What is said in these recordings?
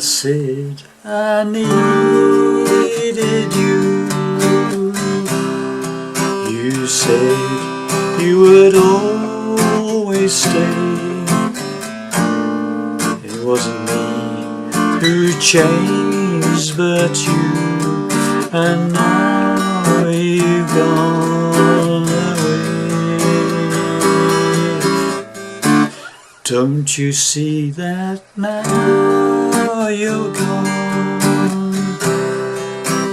said I needed you. You said you would always stay. It wasn't me who changed but you, and now you've gone away. Don't you see that now you're gone,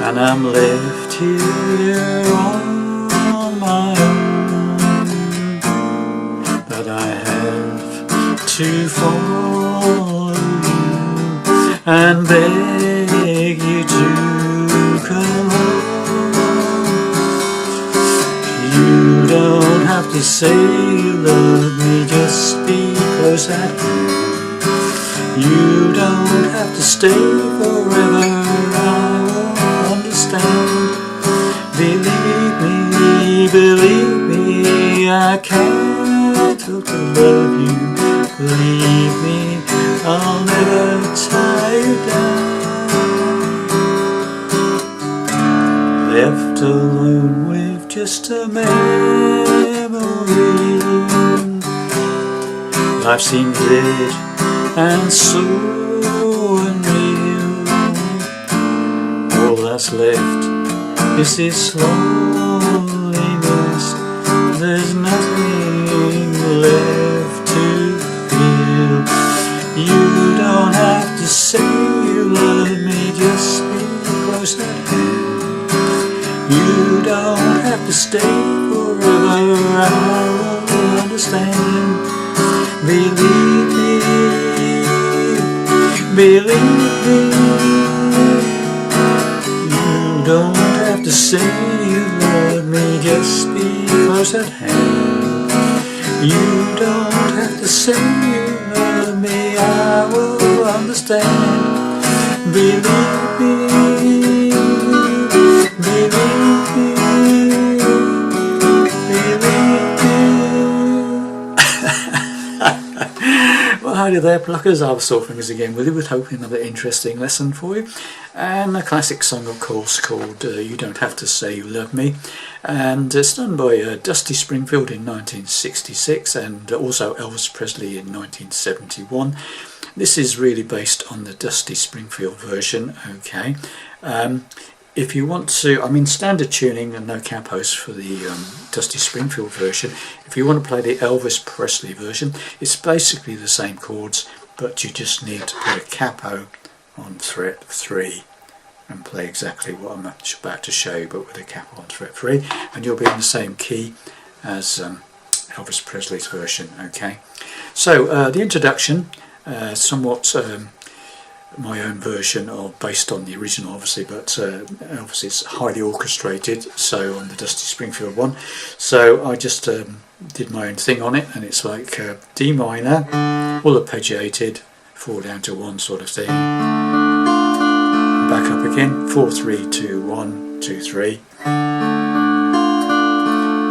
and I'm left here on my own, but I have to follow you and beg you to come home. You don't have to say you love me, just be close at hand. You don't have to stay forever, I will understand. Believe me, I can't help to love you. Believe me, I'll never tie you down. Left alone with just a memory. Life seems dead and so unreal. All that's left is this loneliness. There's nothing left to feel. You don't have to say you love me, just be close at hand. You don't have to stay forever, I will understand. Believe me, you don't have to say you love me, just be close at hand. You don't have to say you love me, I will understand. Believe me, believe me. Well, hi there, pluckers. I'll Soul Fingers again with you, with hoping another interesting lesson for you. And a classic song, of course, called You Don't Have to Say You Love Me. And it's done by Dusty Springfield in 1966 and also Elvis Presley in 1971. This is really based on the Dusty Springfield version, okay. If you want to, standard tuning and no capos for the Dusty Springfield version. If you want to play the Elvis Presley version, it's basically the same chords, but you just need to put a capo on fret 3 and play exactly what I'm about to show you, but with a capo on fret 3, and you'll be in the same key as Elvis Presley's version, okay. So the introduction, somewhat my own version, or based on the original obviously, but Elvis is highly orchestrated, so on the Dusty Springfield one, so I just did my own thing on it, and it's like D minor, all arpeggiated, 4 down to 1 sort of thing, back up again, 4 3 2 1 2 3,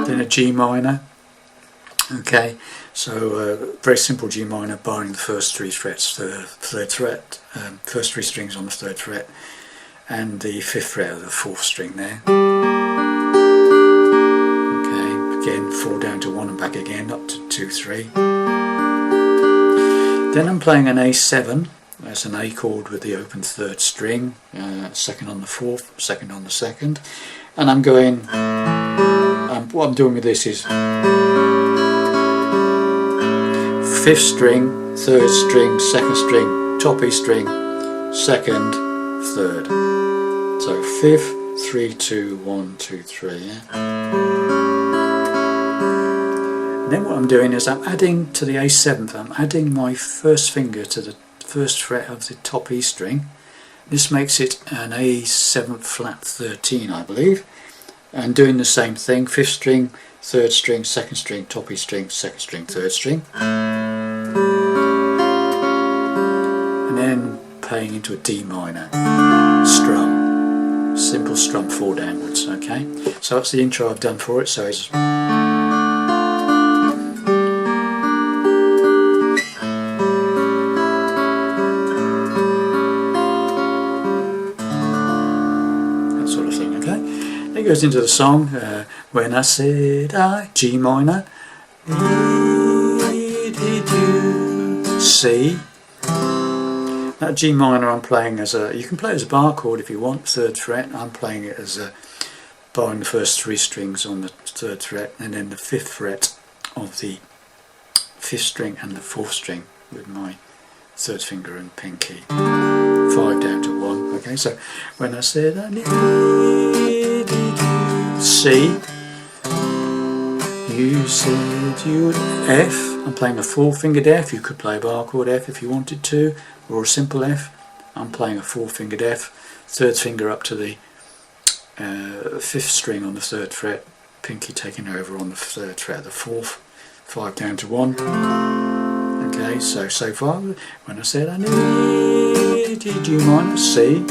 then a G minor, okay. So very simple G minor, barring the first 3 frets, the 3rd fret, first 3 strings on the 3rd fret, and the 5th fret of the 4th string there. Okay, again 4 down to 1 and back again, up to 2 3. Then I'm playing an A7. That's an A chord with the open 3rd string, 2nd on the 4th, 2nd on the 2nd, and I'm going. What I'm doing with this is 5th string, 3rd string, 2nd string, top E string, 2nd, 3rd. So 5th, 3 2 1 2 3. Yeah. And then what I'm doing is I'm adding to the A7th. I'm adding my 1st finger to the 1st fret of the top E string. This makes it an A7 flat 13, I believe. And doing the same thing, 5th string, 3rd string, 2nd string, top E string, 2nd string, 3rd string. And then playing into a D minor strum, simple strum 4 downwards, okay. So that's the intro I've done for it, so it's goes into the song. When I said I, G minor, needed you, C. That G minor I'm playing as a, you can play it as a bar chord if you want, 3rd fret. I'm playing it as a barring the first 3 strings on the 3rd fret, and then the 5th fret of the 5th string and the 4th string with my 3rd finger and pinky. 5 down to 1. Okay, so when I said I needed you, C. You said you would, F. I'm playing a 4-fingered F. You could play a bar chord F if you wanted to, or a simple F. I'm playing a 4-fingered F. 3rd finger up to the 5th string on the 3rd fret, pinky taking over on the 3rd fret, the 4th, 5 down to 1. Okay, so far, when I said I needed you minor, C,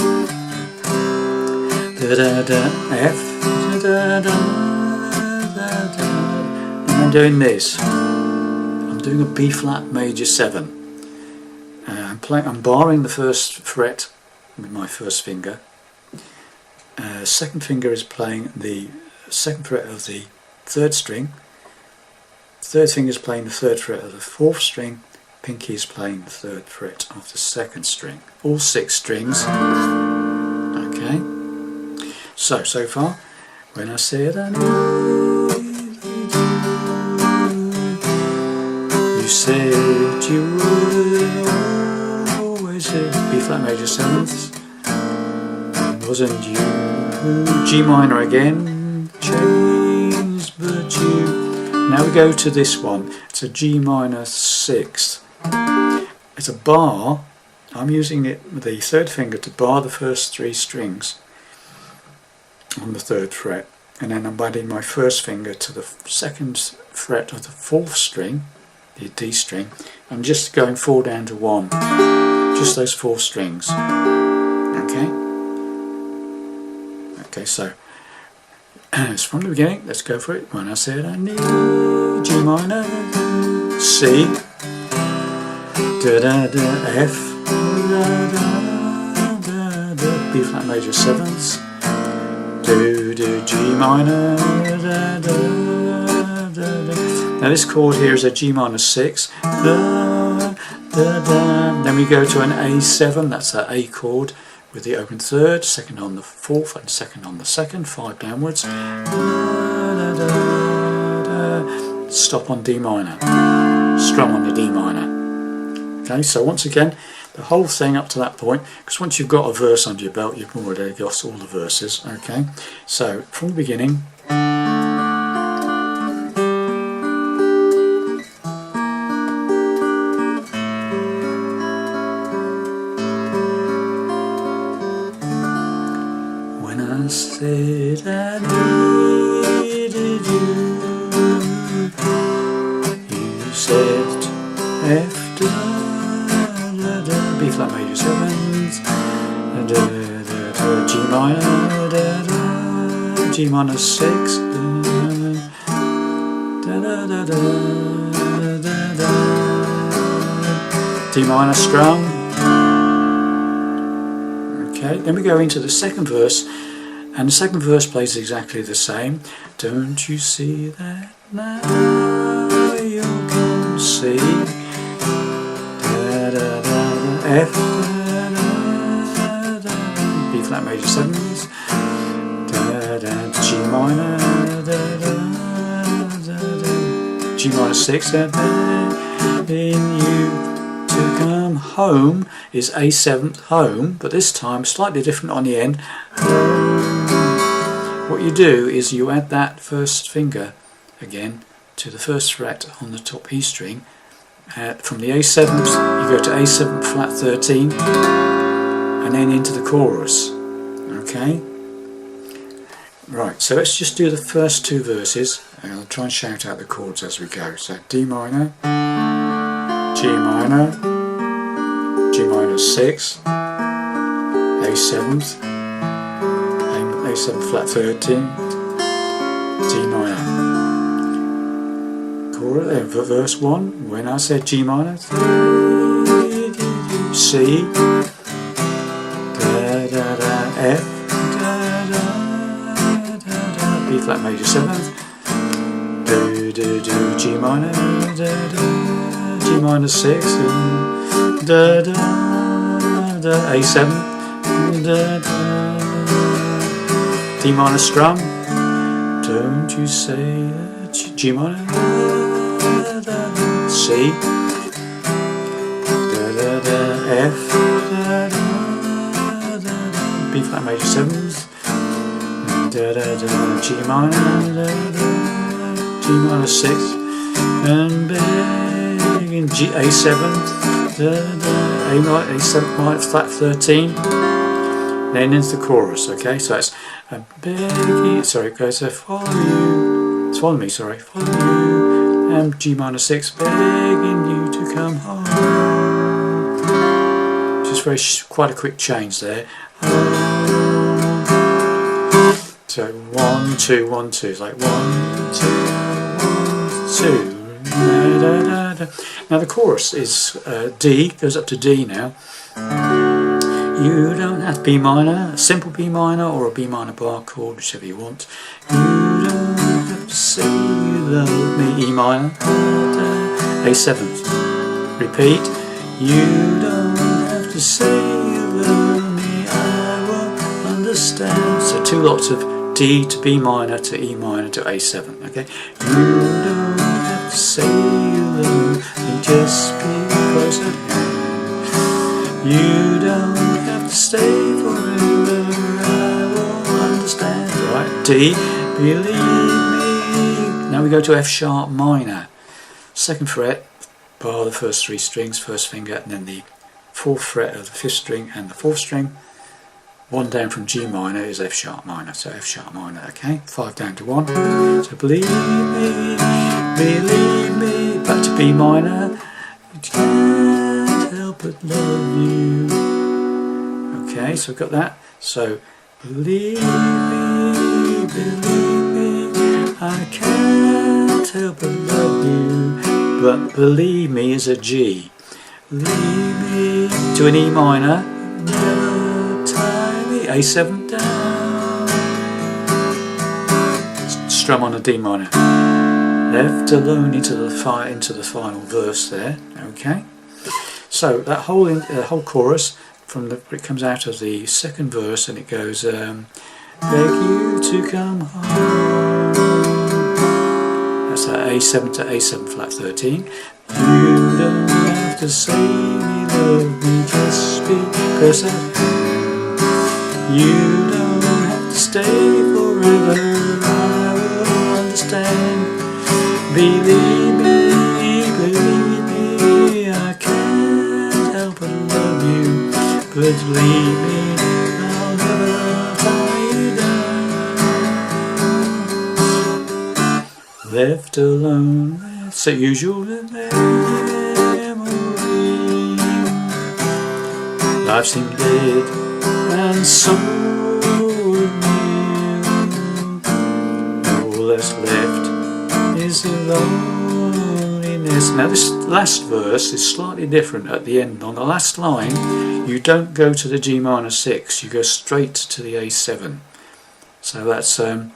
da da da, F, da da da da, and I'm doing this. I'm doing a B flat major 7. I'm barring the 1st fret with my 1st finger. 2nd finger is playing the 2nd fret of the 3rd string. 3rd finger is playing the 3rd fret of the 4th string. Pinky is playing the 3rd fret of the 2nd string. All 6 strings. Okay. So far, when I said I needed you said you would always hit B flat major 7th. Wasn't you? G minor again, changed but you. Now we go to this one. It's a G minor 6th. It's a bar. I'm using it with the 3rd finger to bar the first 3 strings on the 3rd fret, and then I'm adding my 1st finger to the 2nd fret of the 4th string, the D string. I'm just going 4 down to 1. Just those 4 strings. Okay. Okay, so it's from the beginning. Let's go for it. When I said I need G minor, C, da da da, F, da da da da, B flat major 7ths, do G minor, da da da da. Now this chord here is a G minor 6, da da da. Then we go to an A7. That's an A chord with the open 3rd, 2nd on the 4th, and 2nd on the 2nd, 5 downwards. Stop on D minor, strum on the D minor. Okay, so once again, the whole thing up to that point, because once you've got a verse under your belt, you've already got all the verses. Okay, so from the beginning. I said I needed you. You said F, da, da, da, B flat major 7th, da, da, da, G minor, da, da, G minor 6, da, da, da, da, da, da, D minor strum. Okay, then we go into the 2nd verse. And the 2nd verse plays exactly the same. Don't you see that now you can see, da da da da, F, da da da, B flat major 7ths, da da, G minor, da da da da, G minor 6, da da, in you to come home is A7th home, but this time slightly different on the end. What you do is you add that 1st finger again to the 1st fret on the top E string. From the A7th you go to A7 flat 13 and then into the chorus. Okay? Right, so let's just do the first 2 verses and I'll try and shout out the chords as we go. So D minor, G minor, G minor 6, A7th, A7 flat 13, D minor. Chorus, verse 1, when I said G minor, C, da da da, F, da da da da, flat major 7th, do do do, G minor, da da, G minor 6, da da da, A7, da da, D minor strum, don't you say G minor, da da, C, da da da, F, da da da, B flat major 7th, da da da, G minor, da da, G minor 6, and big in G A7, da da, A7 minor flat 13, then into the chorus. Okay, so that's a big, sorry, it goes to follow you, follow me, sorry, follow you, and G minor 6, begging you to come home. Just quite a quick change there. So 1 2 1 2. It's like 1 2 1 2. Da, da, da, da. Now the chorus is D, goes up to D now. You don't have B minor, a simple B minor or a B minor bar chord, whichever you want. You don't have to say you love me, E minor, A7th. Repeat. You don't have to say you love me, I will understand. So two lots of D to B minor to E minor to A7. Okay. You don't have to say you love me, just because of you. You don't have to stay forever, I will understand. Right, D, believe me. Now we go to F sharp minor. 2nd fret, bar the first 3 strings, 1st finger, and then the 4th fret of the 5th string and the 4th string. 1 down from G minor is F sharp minor, so F sharp minor, okay? 5 down to 1. So believe me, back to B minor. Can't help but love you. Okay, so we've got that. So believe me, I can't help but love you. But believe me is a G. Leave me to an E minor. Never tie me. A7 down. Strum on a D minor. Left alone into the final verse there. Okay. So that whole chorus it comes out of the 2nd verse and it goes beg you to come home. That's that A7 to A7 flat 13. You don't have to say you love me, just because of you. You don't have to stay forever, I will understand. Believe me, I can't help but love you. But believe me, I'll never tie you down. Left alone, it's the usual memory. Life seemed dead and so would you. All that's left is the loneliness. Now this last verse is slightly different at the end. On the last line, you don't go to the G minor 6, you go straight to the A7. So that's so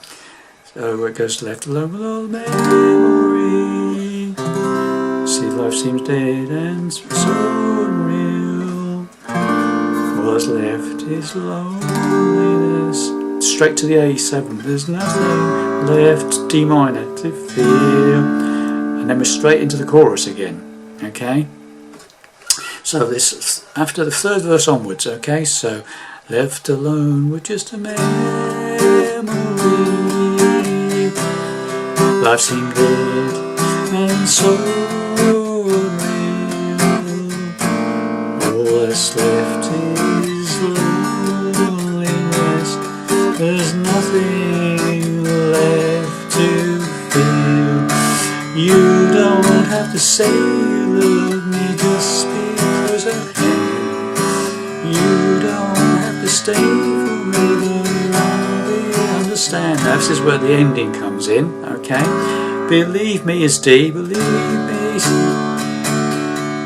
it goes left alone with all memory. See, life seems dead and so unreal. All that's left is loneliness. Straight to the A7. There's nothing left, D minor to feel. And then we're straight into the chorus again. Okay. So this after the 3rd verse onwards. Okay. So left alone with just a memory. Life seemed dead and so unreal. All that's left is loneliness. There's nothing left to feel. You don't have to say you love me just because I can. You don't have to stay forever, I understand. Now this is where the ending comes in, okay? Believe me is D, believe me.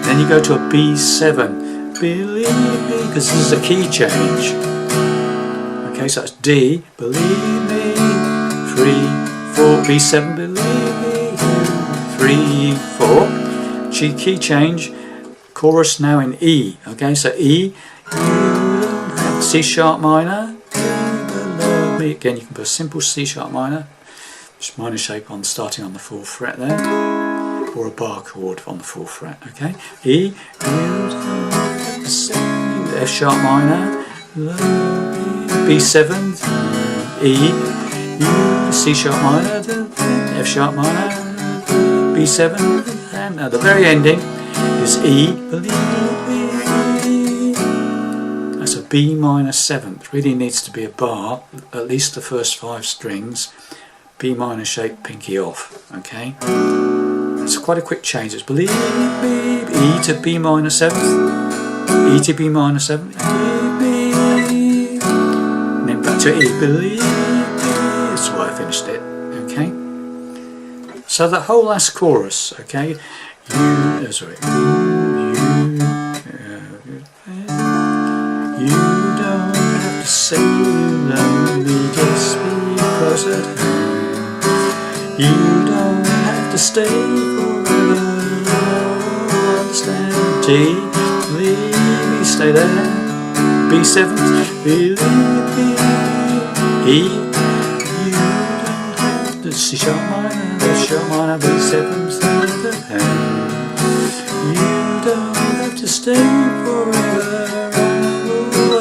Then you go to a B7. Believe me, because this is a key change. Okay, so that's D, believe me, 3, B7, believe me, 3, 4. Key change, chorus now in E. Okay, so E, C sharp minor, love me. Again, you can put a simple C sharp minor, just minor shape on starting on the 4th fret there, or a bar chord on the 4th fret. Okay, E, F sharp minor, B7, E, C sharp minor, F sharp minor, B7, and at the very ending is E, believe me. That's a B minor 7th. Really needs to be a bar, at least the first 5 strings. B minor shape, pinky off. Okay, it's quite a quick change. It's believe me, E to B minor 7th, E to B minor 7th, believe me, and then back to E, believe me. That's why I finished it. Okay, so the whole last chorus. Okay, you don't have to say you love me just because at home. You don't have to stay forever. Understand? G, leave me, stay there. B7, believe me. E, you don't have to. C sharp minor, F sharp minor, B7, stay there. You don't have to stay forever.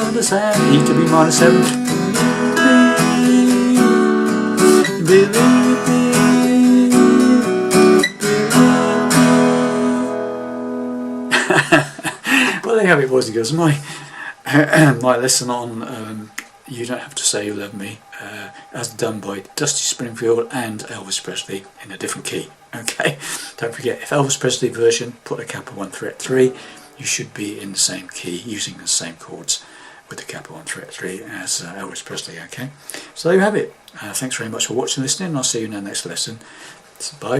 Understand? E to B minor 7. Believe me. Well, there you have it, boys and girls. My lesson on You Don't Have to Say You Love Me, as done by Dusty Springfield and Elvis Presley in a different key. Okay, don't forget, if Elvis Presley version, put a capital 1 fret 3. You should be in the same key, using the same chords with the capital 1 fret 3 as Elvis Presley. Okay, so there you have it. Thanks very much for watching and listening, and I'll see you in the next lesson. Bye.